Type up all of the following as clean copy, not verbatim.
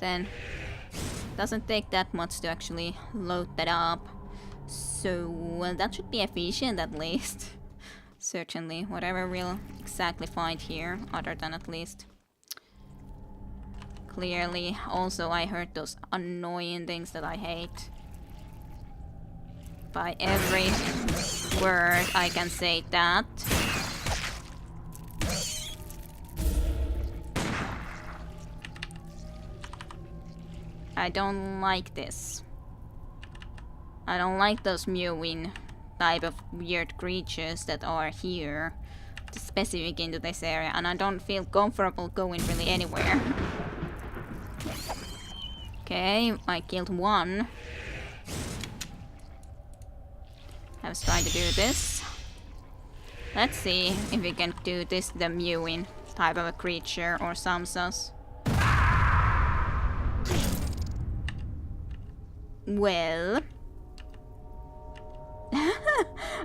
then doesn't take that much to actually load that up. So that should be efficient at least. Certainly, whatever we'll exactly find here, other than at least. Clearly, also I heard those annoying things that I hate. By every word I can say that. I don't like this. I don't like those mewing type of weird creatures that are here, specific into this area, and I don't feel comfortable going really anywhere. Okay, I killed one. I was trying to do this. Let's see if we can do this, the mewing type of a creature or some sus. Well,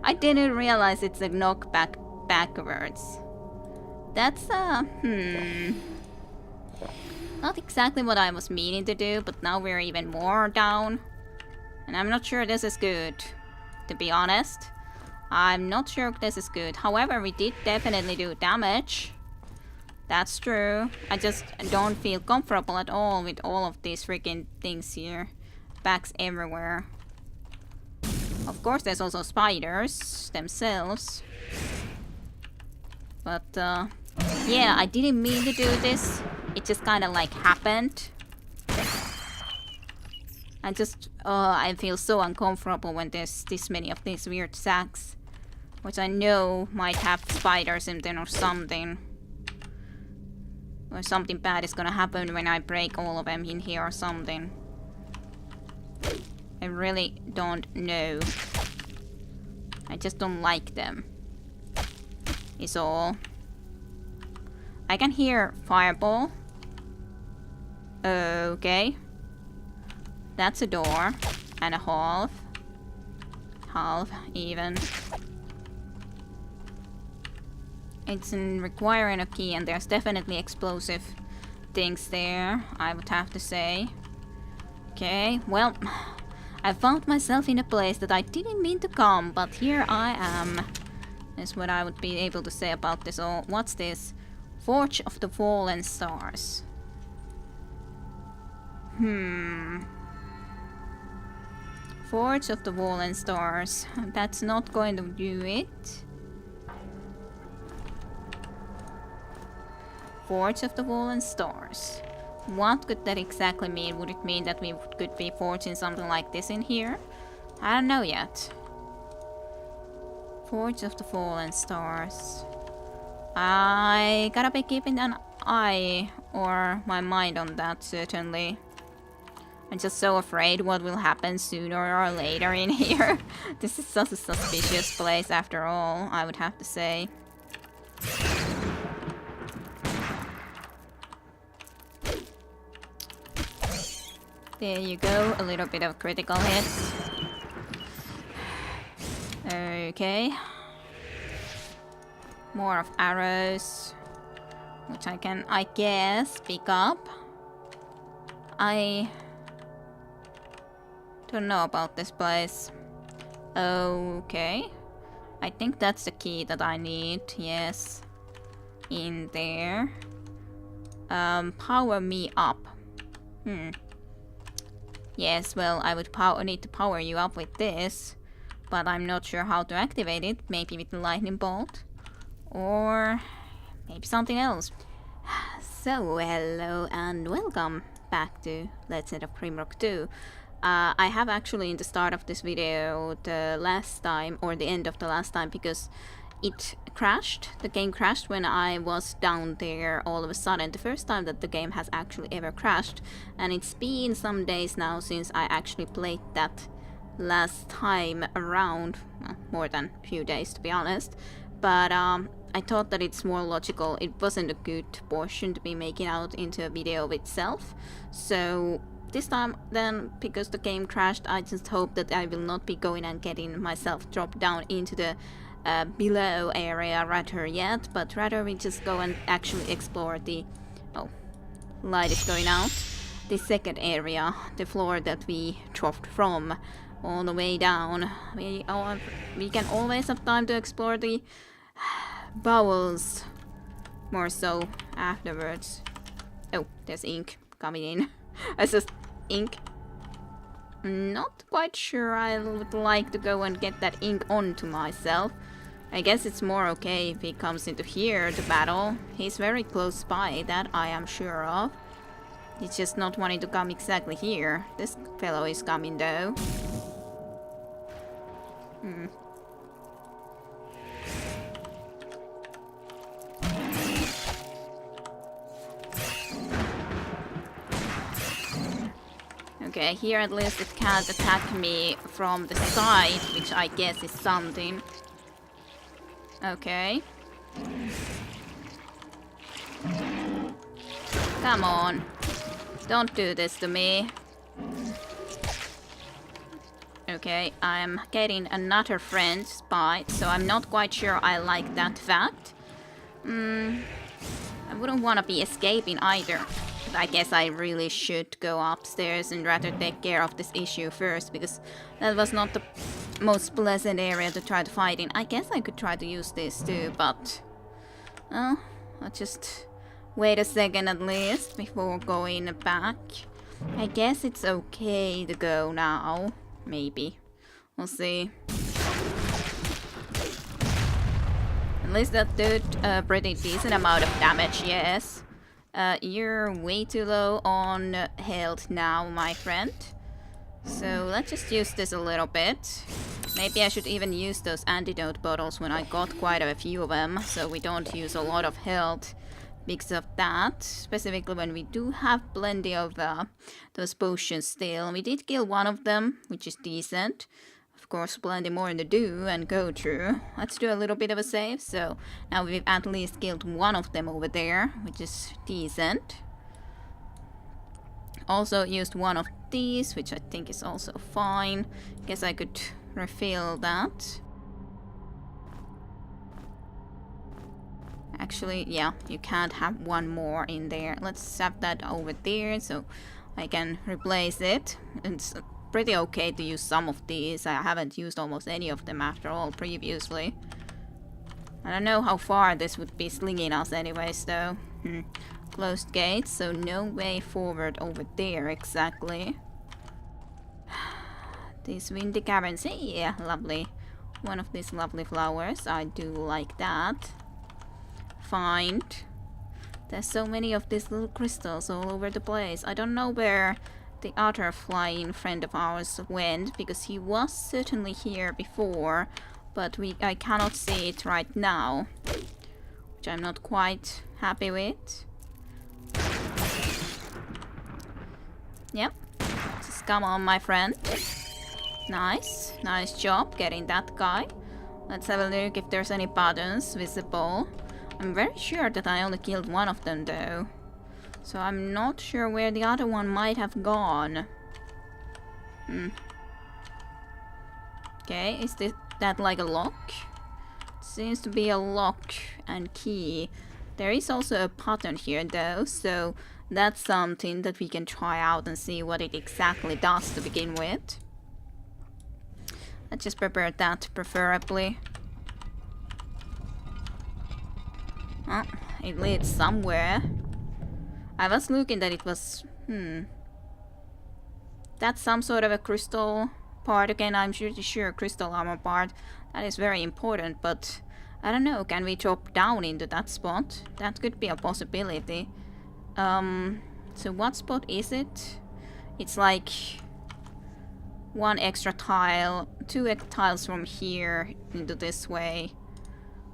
I didn't realize it's a knockback backwards. That's not exactly what I was meaning to do, but now we're even more down. And I'm not sure this is good, to be honest. I'm not sure if this is good. However, we did definitely do damage. That's true. I just don't feel comfortable at all with all of these freaking things here. Backs everywhere. Of course, there's also spiders themselves. But, yeah, I didn't mean to do this. It just kind of like happened. I feel so uncomfortable when there's this many of these weird sacks. Which I know might have spiders in them or something. Or something bad is gonna happen when I break all of them in here or something. I really don't know. I just don't like them. Is all. I can hear fireball. Okay. That's a door. And a half. Half, even. It's requiring a key, and there's definitely explosive things there, I would have to say. Okay, well, I found myself in a place that I didn't mean to come, but here I am. Is what I would be able to say about this. Oh, what's this? Forge of the Fallen Stars. Forge of the Fallen Stars. That's not going to do it. Forge of the Fallen Stars. What could that exactly mean? Would it mean that we could be forging something like this in here? I don't know yet. Forge of the Fallen Stars. I gotta be keeping an eye or my mind on that, certainly. I'm just so afraid what will happen sooner or later in here. This is such a suspicious place after all, I would have to say. There you go, a little bit of critical hits. Okay. More of arrows, which I can, I guess, pick up. I don't know about this place. Okay. I think that's the key that I need, yes. In there. Power me up. Yes, well, I would need to power you up with this, but I'm not sure how to activate it. Maybe with the lightning bolt, or maybe something else. So, hello and welcome back to Let's Say of Grimrock 2. I have actually in the start of this video the last time, or the end of the last time, because it crashed. The game crashed when I was down there all of a sudden. The first time that the game has actually ever crashed. And it's been some days now since I actually played that last time around. Well, more than a few days, to be honest. But I thought that it's more logical. It wasn't a good portion to be making out into a video of itself. So this time then, because the game crashed, I just hope that I will not be going and getting myself dropped down into the below area rather yet, but rather we just go and actually explore the... Oh, light is going out. the second area, the floor that we dropped from, all the way down. We can always have time to explore the bowels more so afterwards. Oh, there's ink coming in. It's just ink. Not quite sure I would like to go and get that ink onto myself. I guess it's more okay if he comes into here to battle. He's very close by, that I am sure of. He's just not wanting to come exactly here. This fellow is coming though. Okay, here at least it can't attack me from the side, which I guess is something. Okay. Come on. Don't do this to me. Okay, I'm getting another friend spy, so I'm not quite sure I like that fact. I wouldn't want to be escaping either. But I guess I really should go upstairs and rather take care of this issue first, because that was not the most pleasant area to try to fight in. I guess I could try to use this too, but... well, I'll just wait a second at least before going back. I guess it's okay to go now. Maybe. We'll see. At least that did a pretty decent amount of damage, yes. You're way too low on health now, my friend. So let's just use this a little bit. Maybe I should even use those antidote bottles when I got quite a few of them, so we don't use a lot of health because of that. Specifically when we do have plenty of those potions still. We did kill one of them, which is decent. Of course, plenty more to do and go through. Let's do a little bit of a save. So now we've at least killed one of them over there, which is decent. Also used one of these, which I think is also fine. Guess I could refill that. Actually, yeah, you can't have one more in there. Let's have that over there so I can replace it. It's pretty okay to use some of these. I haven't used almost any of them after all previously. I don't know how far this would be slinging us anyways though. Closed gates, so no way forward over there exactly. These windy caverns, yeah, lovely. One of these lovely flowers, I do like that. Find. There's so many of these little crystals all over the place. I don't know where the other flying friend of ours went, because he was certainly here before, but I cannot see it right now, which I'm not quite happy with. Yep, just come on, my friend. Nice, nice job getting that guy. Let's have a look if there's any buttons visible. I'm very sure that I only killed one of them though, so I'm not sure where the other one might have gone. Okay, is that like a lock? It seems to be a lock and key. There is also a button here though, so that's something that we can try out and see what it exactly does to begin with. Let's just prepare that preferably. Oh, it leads somewhere. I was looking that it was... That's some sort of a crystal part. Again, I'm pretty sure crystal armor part. That is very important, but... I don't know, can we drop down into that spot? That could be a possibility. So what spot is it? It's like... one extra tile, two tiles from here into this way.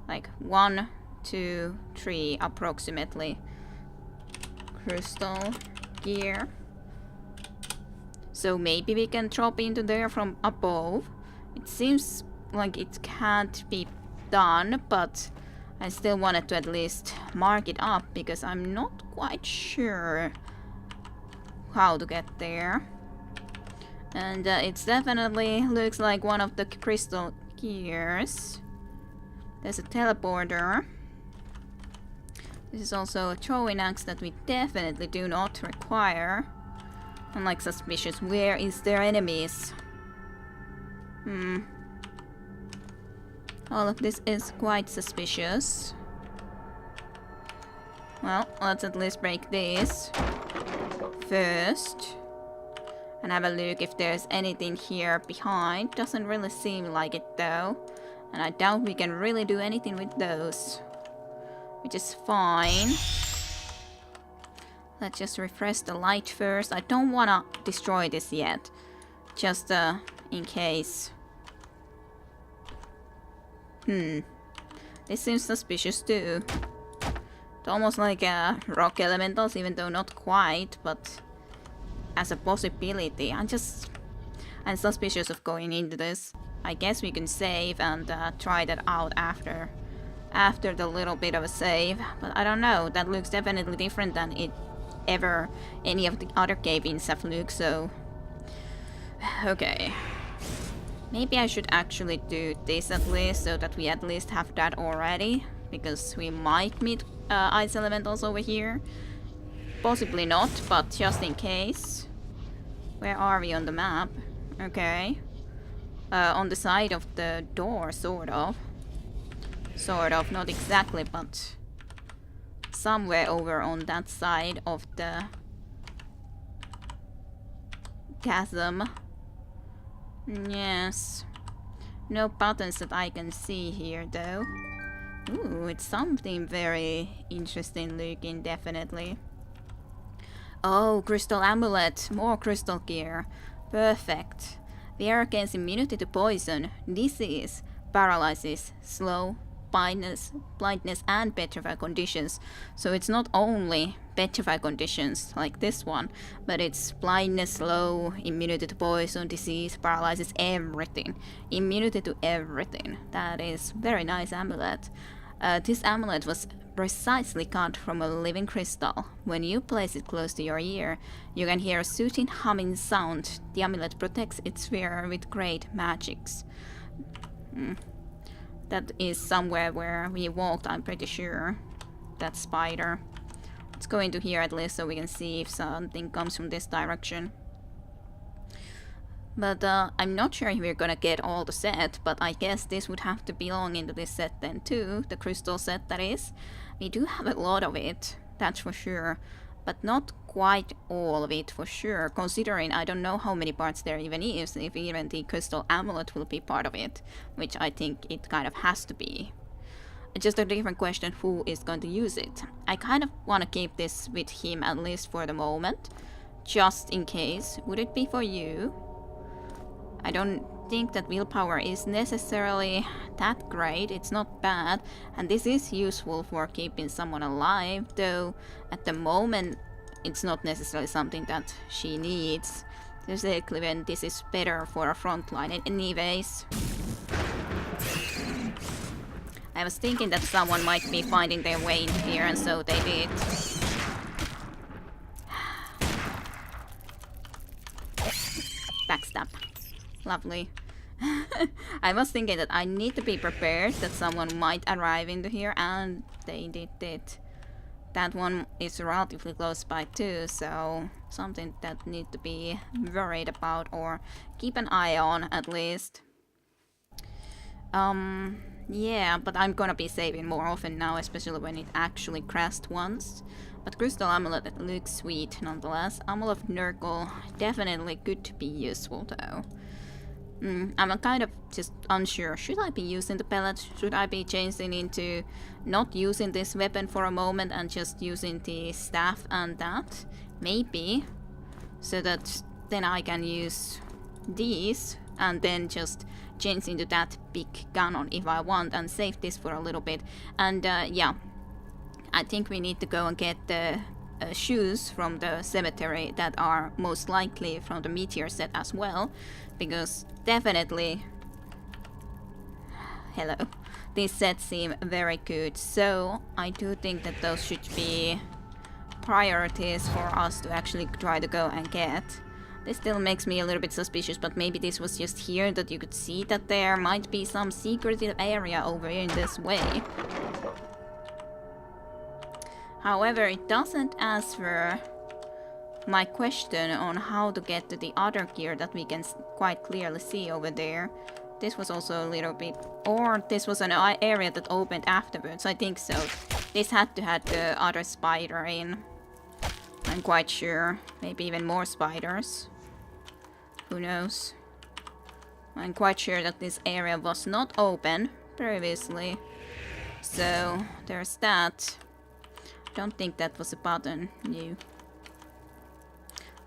Like 1, 2, 3 approximately. Crystal gear. So maybe we can drop into there from above. It seems like it can't be done, but I still wanted to at least mark it up because I'm not quite sure how to get there. And it definitely looks like one of the crystal gears. There's a teleporter. This is also a throwing axe that we definitely do not require. I'm like suspicious. Where is their enemies? All of this is quite suspicious. Well, let's at least break this first. And have a look if there's anything here behind. Doesn't really seem like it though. And I doubt we can really do anything with those. Which is fine. Let's just refresh the light first. I don't wanna destroy this yet. Just in case. This seems suspicious too. It's almost like rock elementals, even though not quite, but as a possibility. I'm suspicious of going into this. I guess we can save and try that out after the little bit of a save. But I don't know, that looks definitely different than any of the other cabins have looked, so... Okay. Maybe I should actually do this at least, so that we at least have that already. Because we might meet ice elementals over here. Possibly not, but just in case. Where are we on the map? Okay. On the side of the door, sort of. Sort of, not exactly, but... somewhere over on that side of the... chasm. Yes. No buttons that I can see here, though. Ooh, it's something very interesting looking, definitely. Oh, crystal amulet. More crystal gear. Perfect. The air gains immunity to poison, disease, paralysis, slow, blindness and petrified conditions. So it's not only petrified conditions like this one, but it's blindness, slow, immunity to poison, disease, paralysis, everything. Immunity to everything. That is very nice amulet. This amulet was precisely cut from a living crystal. When you place it close to your ear, you can hear a soothing humming sound. The amulet protects its wearer with great magics. That is somewhere where we walked, I'm pretty sure. That spider. Let's go into here at least so we can see if something comes from this direction. But I'm not sure if we're gonna get all the set, but I guess this would have to belong into this set then too. The crystal set, that is. We do have a lot of it, that's for sure. But not quite all of it for sure, considering I don't know how many parts there even is, if even the crystal amulet will be part of it, which I think it kind of has to be. It's just a different question who is going to use it. I kind of want to keep this with him at least for the moment, just in case. Would it be for you? I don't think that willpower is necessarily that great, it's not bad, and this is useful for keeping someone alive, though at the moment it's not necessarily something that she needs. Specifically when this is better for a frontline anyways. I was thinking that someone might be finding their way in here, and so they did. Backstab. Lovely. I was thinking that I need to be prepared that someone might arrive into here, and they did it. That one is relatively close by too, so something that need to be worried about or keep an eye on at least. Yeah, but I'm gonna be saving more often now, especially when it actually crashed once. But crystal amulet looks sweet nonetheless. Amulet of Nurgle definitely good to be useful though. I'm kind of just unsure. Should I be using the pellet? Should I be changing into not using this weapon for a moment and just using the staff and that? Maybe. So that then I can use these and then just change into that big cannon if I want and save this for a little bit. And yeah, I think we need to go and get the shoes from the cemetery that are most likely from the meteor set as well, because definitely, hello, these sets seem very good, so I do think that those should be priorities for us to actually try to go and get. This still makes me a little bit suspicious, but maybe this was just here that you could see that there might be some secretive area over here in this way. However, it doesn't ask my question on how to get to the other gear that we can quite clearly see over there. This was also a little bit... Or this was an area that opened afterwards. I think so. This had to have the other spider in. I'm quite sure. Maybe even more spiders. Who knows? I'm quite sure that this area was not open previously. So, there's that. Don't think that was a button. No.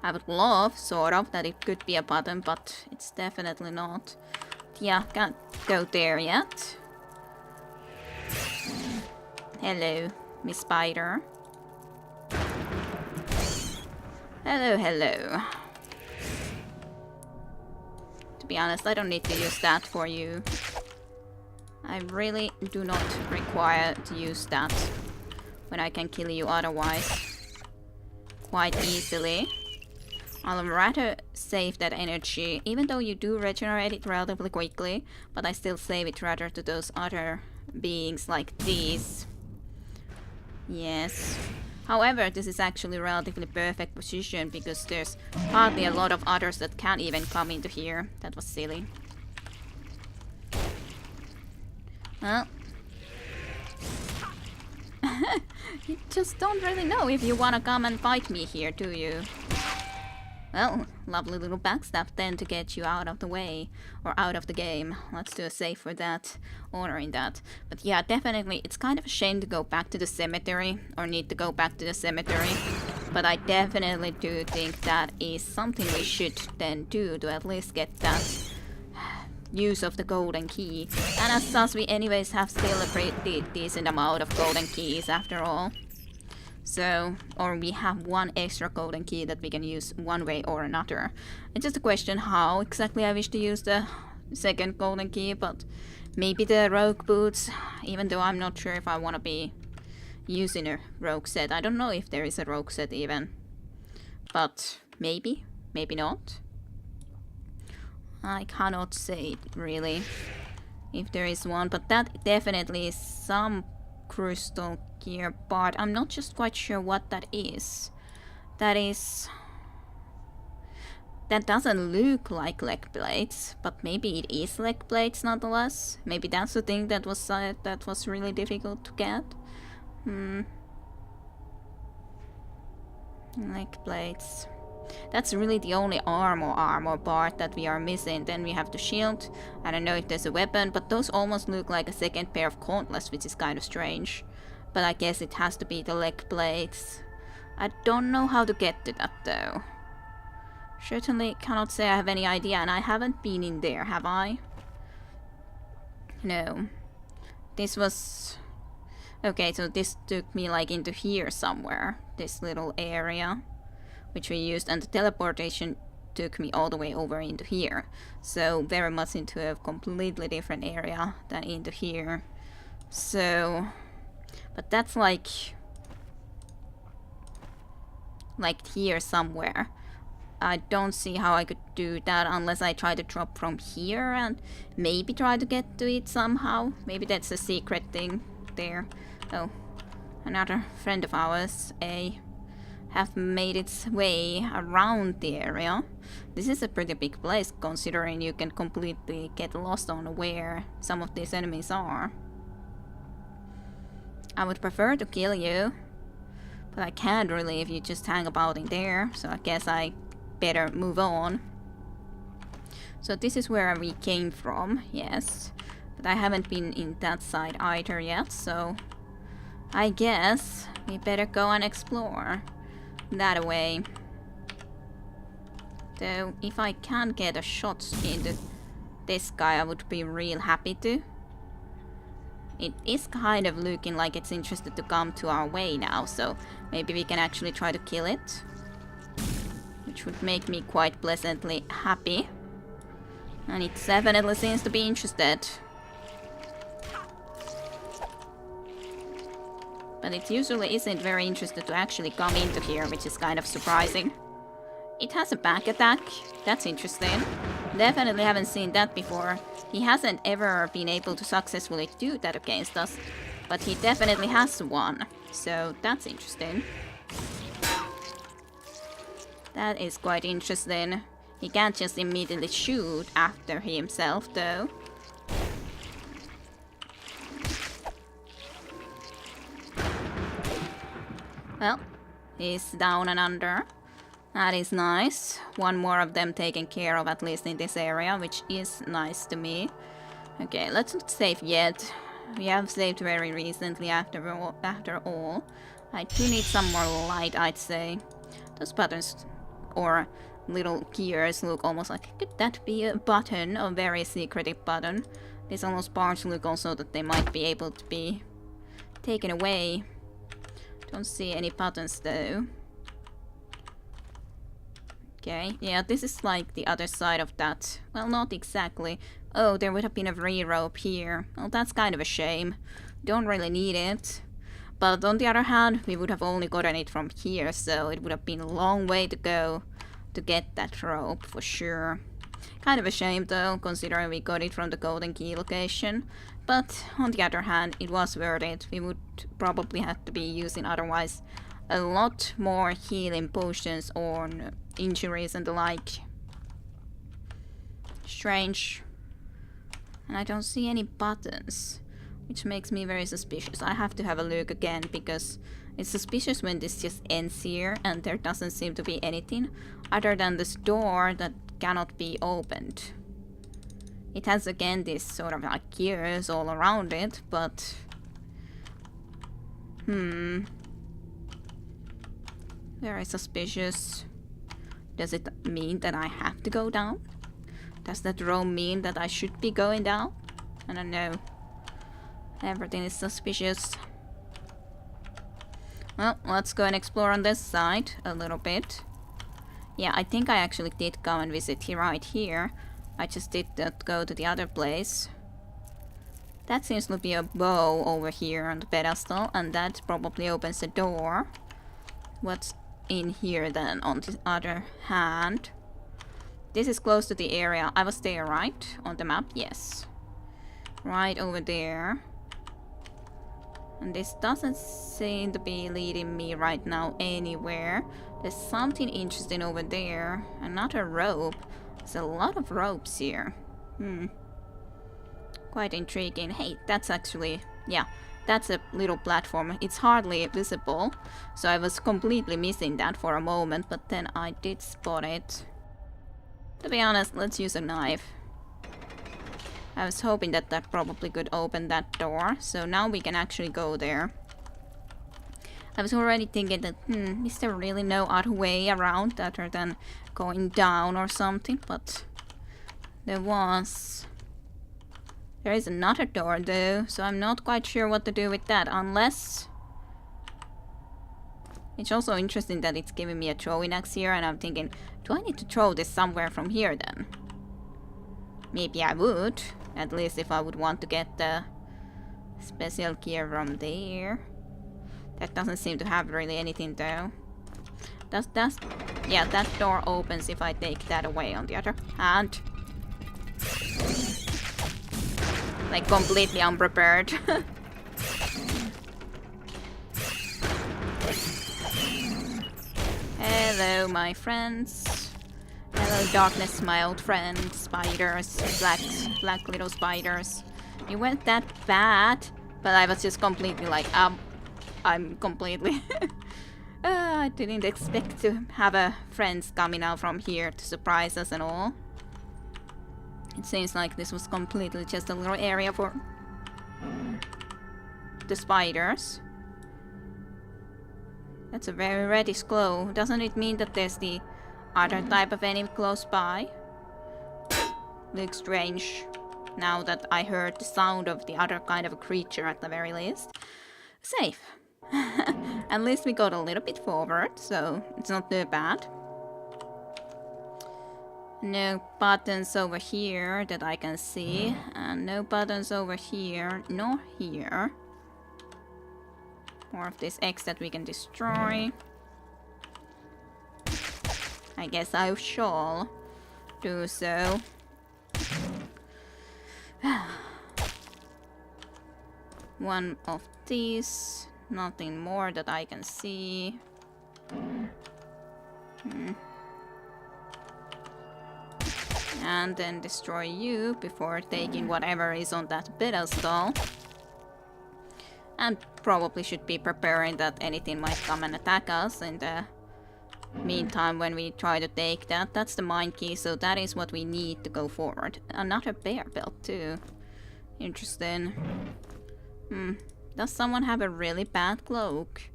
I would love, sort of, that it could be a button, but it's definitely not. Yeah, can't go there yet. Hello, Miss Spider. Hello, hello. To be honest, I don't need to use that for you. I really do not require to use that when I can kill you otherwise quite easily. I'll rather save that energy, even though you do regenerate it relatively quickly, but I still save it rather to those other beings like these. Yes. However, this is actually a relatively perfect position because there's hardly a lot of others that can't even come into here. That was silly. Well. You just don't really know if you wanna come and fight me here, do you? Well, lovely little backstab then to get you out of the way, or out of the game. Let's do a save for that, honoring that. But yeah, definitely, it's kind of a shame to go back to the cemetery, or need to go back to the cemetery. But I definitely do think that is something we should then do to at least get that use of the golden key. And as such, we anyways have still a pretty decent amount of golden keys after all. So, or we have one extra golden key that we can use one way or another. It's just a question how exactly I wish to use the second golden key, but maybe the rogue boots, even though I'm not sure if I want to be using a rogue set. I don't know if there is a rogue set even, but maybe, maybe not. I cannot say really if there is one, but that definitely is some crystal gear, but I'm not just quite sure what that is. That doesn't look like leg blades, but maybe it is leg blades nonetheless. Maybe that's the thing that was really difficult to get. Leg blades. That's really the only armor part that we are missing. Then we have the shield. I don't know if there's a weapon, but those almost look like a second pair of gauntlets, which is kind of strange. But I guess it has to be the leg blades. I don't know how to get to that though. Certainly cannot say I have any idea, and I haven't been in there, have I? No. This was... Okay, so this took me like into here somewhere. This little area. Which we used, and the teleportation took me all the way over into here. So very much into a completely different area than into here. So, but that's like here somewhere. I don't see how I could do that unless I try to drop from here and maybe try to get to it somehow. Maybe that's a secret thing there. Oh, another friend of ours, have made its way around the area. This is a pretty big place considering you can completely get lost on where some of these enemies are. I would prefer to kill you, but I can't really if you just hang about in there, so I guess I better move on. So this is where we came from, yes, but I haven't been in that side either yet, so I guess we better go and explore that way. Though, if I can get a shot into this guy, I would be real happy to. It is kind of looking like it's interested to come to our way now, so maybe we can actually try to kill it. Which would make me quite pleasantly happy. And it definitely seems to be interested. But it usually isn't very interested to actually come into here, which is kind of surprising. It has a back attack. That's interesting. Definitely haven't seen that before. He hasn't ever been able to successfully do that against us, but he definitely has one. So that's interesting. That is quite interesting. He can't just immediately shoot after himself, though. Well, he's down and under. That is nice. One more of them taken care of, at least in this area, which is nice to me. Okay, let's not save yet. We have saved very recently after all. I do need some more light, I'd say. Those buttons or little gears look almost like, could that be a button? A very secretive button. These almost parts look also that they might be able to be taken away. Don't see any buttons though. Okay, yeah, this is like the other side of that. Well, not exactly. Oh, there would have been a re-rope here. Well, that's kind of a shame. Don't really need it. But on the other hand, we would have only gotten it from here, so it would have been a long way to go to get that rope, for sure. Kind of a shame though, considering we got it from the golden key location. But on the other hand, it was worth it. We would probably have to be using otherwise a lot more healing potions on injuries and the like. Strange. And I don't see any buttons, which makes me very suspicious. I have to have a look again, because it's suspicious when this just ends here and there doesn't seem to be anything other than this door that cannot be opened. It has again this sort of like gears all around it, but very suspicious. Does it mean that I have to go down? Does that row mean that I should be going down? I don't know. Everything is suspicious. Well, let's go and explore on this side a little bit. Yeah, I think I actually did go and visit here right here. I just did not go to the other place. That seems to be a bow over here on the pedestal, and that probably opens the door. What's in here then on the other hand? This is close to the area. I was there, right? On the map? Yes. Right over there. And this doesn't seem to be leading me right now anywhere. There's something interesting over there. Another rope. There's a lot of ropes here. Quite intriguing. Hey, that's actually... yeah, that's a little platform. It's hardly visible. So I was completely missing that for a moment. But then I did spot it. To be honest, let's use a knife. I was hoping that that probably could open that door. So now we can actually go there. I was already thinking that, is there really no other way around other than going down or something? But there was. There is another door though, so I'm not quite sure what to do with that, unless... It's also interesting that it's giving me a throwing axe here, and I'm thinking, do I need to throw this somewhere from here then? Maybe I would, at least if I would want to get the special gear from there. That doesn't seem to have really anything though. Yeah, that door opens if I take that away on the other hand. Like completely unprepared. Hello, my friends. Hello, darkness, my old friend. Spiders, black little spiders. You weren't that bad, but I was just completely like, I'm completely... I didn't expect to have friends coming out from here to surprise us and all. It seems like this was completely just a little area for the spiders. That's a very reddish glow. Doesn't it mean that there's the other type of enemy close by? Looks strange. Now that I heard the sound of the other kind of a creature at the very least. Safe. At least we got a little bit forward, so it's not too bad. No buttons over here that I can see. And no buttons over here, nor here. More of this X that we can destroy. I guess I shall do so. One of these. Nothing more that I can see. And then destroy you before taking whatever is on that pedestal. And probably should be preparing that anything might come and attack us in the meantime when we try to take that. That's the mind key, so that is what we need to go forward. Another bear belt too. Interesting. Does someone have a really bad cloak?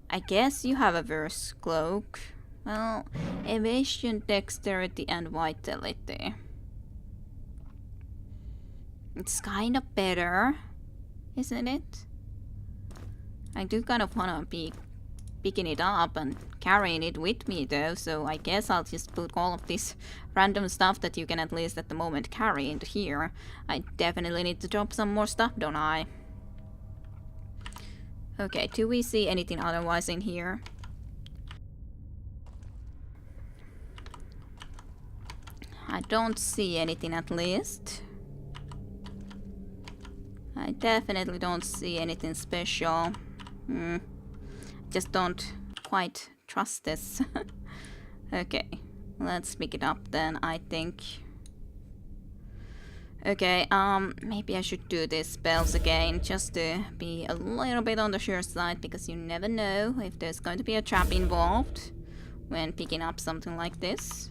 I guess you have a worse cloak. Well, evasion, dexterity, and vitality. It's kind of better, isn't it? I do kind of want to be picking it up and carrying it with me though, so I guess I'll just put all of this random stuff that you can at least at the moment carry into here. I definitely need to drop some more stuff, don't I? Okay, do we see anything otherwise in here? I don't see anything at least. I definitely don't see anything special. Just don't quite trust this. Okay, let's pick it up then, I think. Okay, maybe I should do these spells again, just to be a little bit on the sure side, because you never know if there's going to be a trap involved when picking up something like this.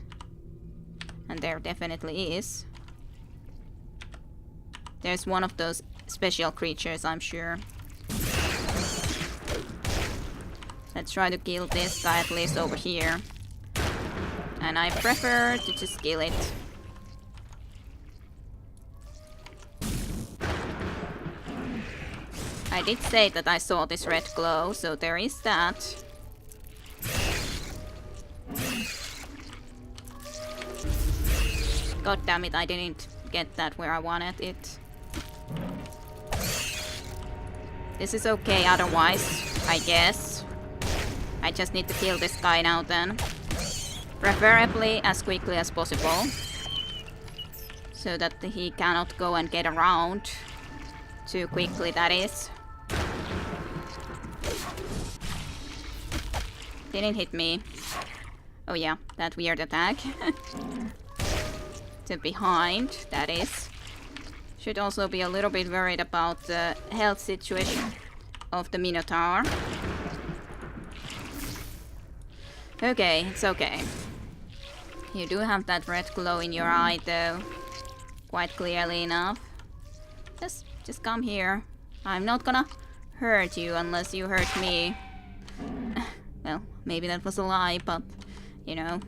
And there definitely is. There's one of those special creatures, I'm sure. Let's try to kill this guy at least over here. And I prefer to just kill it. I did say that I saw this red glow, so there is that. God damn it, I didn't get that where I wanted it. This is okay otherwise, I guess. I just need to kill this guy now then. Preferably as quickly as possible. So that he cannot go and get around too quickly, that is. Didn't hit me. Oh yeah, that weird attack. To behind, that is. Should also be a little bit worried about the health situation of the Minotaur. Okay, it's okay. You do have that red glow in your eye though. Quite clearly enough. Just come here. I'm not gonna hurt you unless you hurt me. Well, maybe that was a lie, but you know.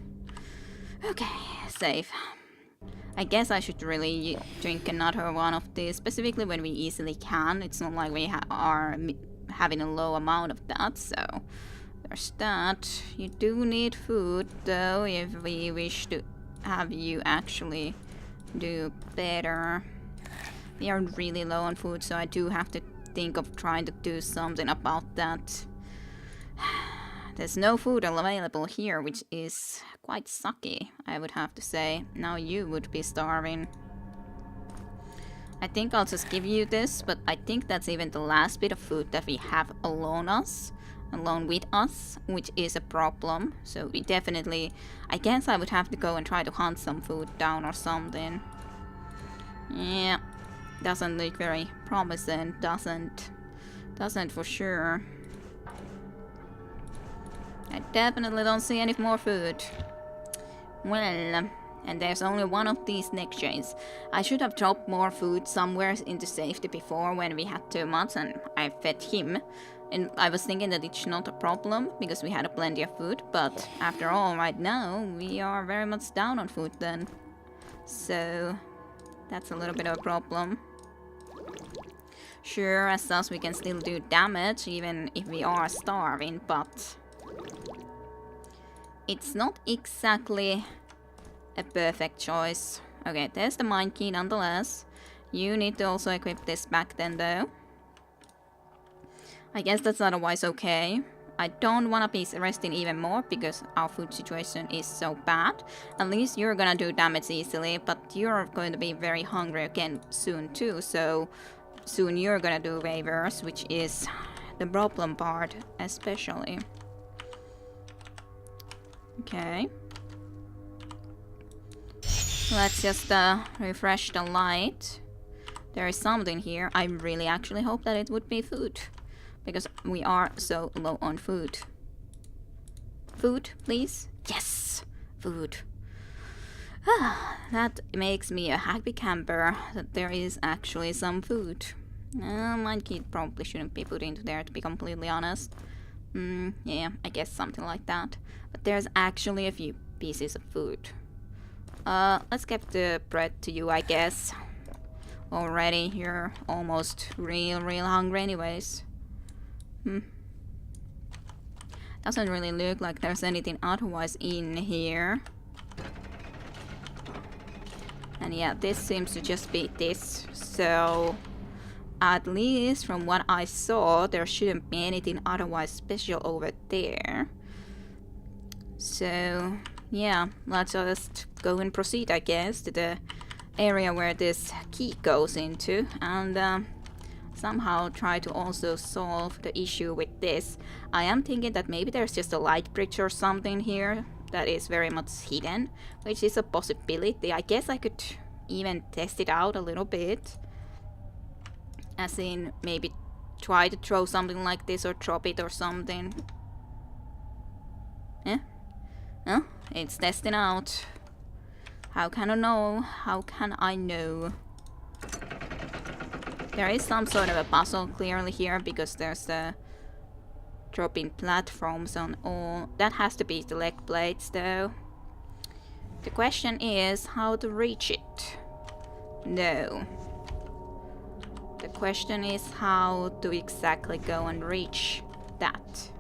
Okay, safe. I guess I should really drink another one of these, specifically when we easily can. It's not like we are having a low amount of that, so there's that. You do need food, though, if we wish to have you actually do better. We are really low on food, so I do have to think of trying to do something about that. There's no food available here, which is quite sucky, I would have to say. Now you would be starving. I think I'll just give you this, but I think that's even the last bit of food that we have alone with us, which is a problem. So we definitely... I guess I would have to go and try to hunt some food down or something. Yeah, doesn't look very promising, doesn't for sure. I definitely don't see any more food. Well, and there's only one of these neck chains. I should have dropped more food somewhere into safety before when we had too much and I fed him. And I was thinking that it's not a problem because we had plenty of food, but after all, right now, we are very much down on food then. So, that's a little bit of a problem. Sure, as such we can still do damage even if we are starving, but it's not exactly a perfect choice. Okay, there's the mind key nonetheless. You need to also equip this back then though. I guess that's otherwise okay. I don't want to be resting even more because our food situation is so bad. At least you're gonna do damage easily, but you're going to be very hungry again soon too, so soon you're gonna do way worse, which is the problem part especially. Let's just refresh the light. There is something here. I really actually hope that it would be food, because we are so low on food. Food, please? Yes! Food. That makes me a happy camper, that there is actually some food. My kid probably shouldn't be put into there, to be completely honest. Yeah, I guess something like that. But there's actually a few pieces of food. Let's give the bread to you, I guess. Already, you're almost real hungry anyways. Doesn't really look like there's anything otherwise in here. And yeah, this seems to just be this. So, at least from what I saw, there shouldn't be anything otherwise special over there. So, yeah, let's just go and proceed, I guess, to the area where this key goes into, and somehow try to also solve the issue with this. I am thinking that maybe there's just a light bridge or something here that is very much hidden, which is a possibility. I guess I could even test it out a little bit. As in, maybe try to throw something like this or drop it or something. Yeah? No? It's testing out. How can I know? How can I know? There is some sort of a puzzle clearly here, because there's the dropping platforms on all. That has to be the leg plates though. The question is how to reach it. No. The question is how to exactly go and reach that.